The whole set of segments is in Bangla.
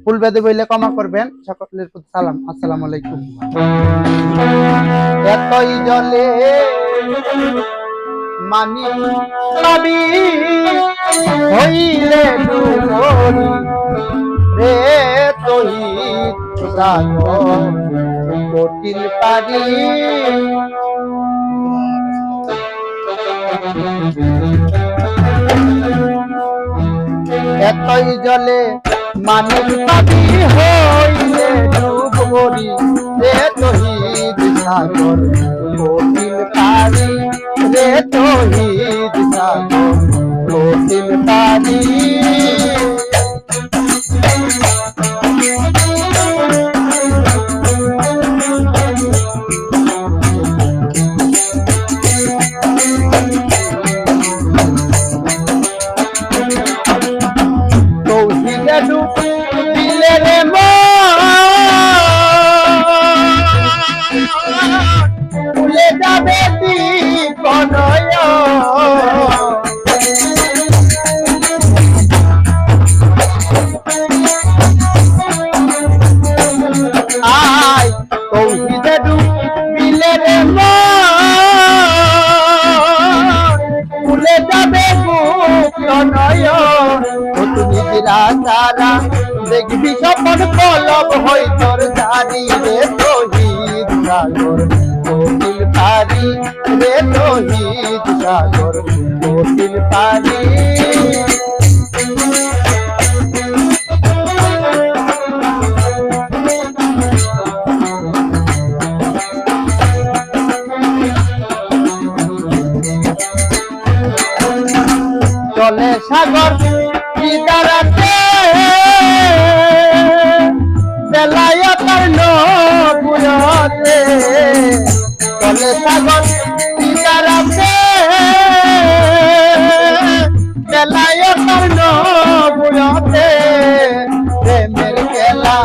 ভুল বেদে বইলে ক্ষমা করবেন। সকলের প্রতি সালাম, আসসালামু আলাইকুম। এতই জলে মানি পাবি হইলে ডুবরি রে তহিদ সাগর কঠিন পারি এতই জলে মানি পাবি হইলে ডুবরি রে তহিদ সাগর কঠিন পারি রে তহিদ সাগর কঠিন পারি দিলে রে ভুলে যাবে বিপনয় আয় কৌশিদে ডুবিলে রে ভুলে যাবে বিপনয় তুমি তারা দেখবি সপন কলব হই তোর জানি রে তহিদ সাগর কঠিন পারি রে তহিদ সাগর কঠিন পারি চলে সাগর পিতারাতে বেলায়তের নবুয়তে চলে সাগর পিতারাতে বেলায়তের নবুয়তে প্রেমের খেলা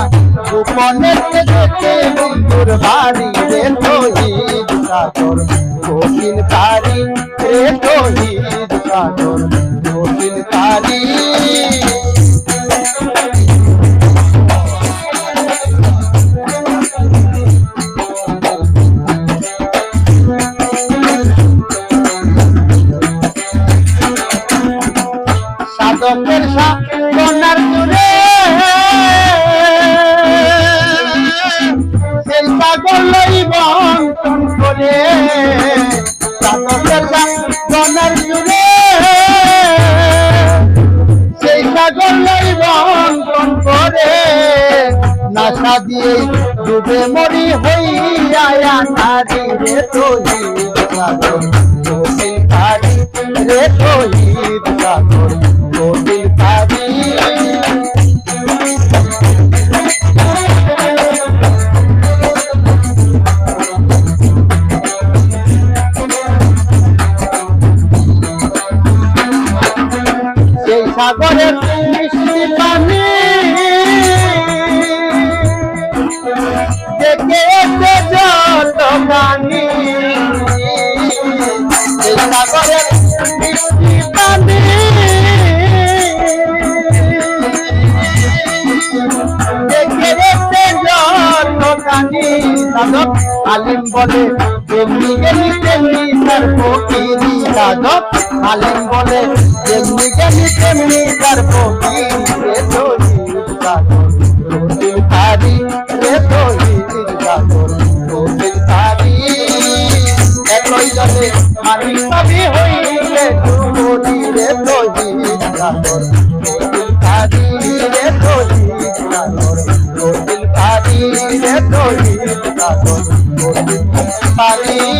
গোপনে যেতে বন্ধুর বাড়ি রে তহিদ সাগর কঠিন পারি রে তহিদ সাগর কঠিন পারি সাধকের সাধনার জুড়ে সেই পাগল বন্ধন করে সাধকের সাধনার জুড়ে সেই পাগল বন্ধন করে নাশা দিয়ে ডুবে মরি হইয়া নারী রে তহিদ সাগর কঠিন পারি রে তহিদ সাগর কঠিন পারি সেই সাগরের মিষ্টি পানি দেখে যত গানি সেই সাগরের মিষ্টি পানি দেখে যত গানি সাধক আলিম বলে যেমনি গেলি তেমনি তার ফকিরি সাধক আলিম বলে যেমনি গেলি তেমনি তার ফকিরি রে তহিদ সাগর কঠিন পারি রে তহিদ সাগর কঠিন পারি একই জলে মানি পাবি হইলে ডুবরি রে তহিদ সাগর কঠিন পারি রে তহিদ সাগর কঠিন পারি রে তহিদ সাগর কঠিন পারি।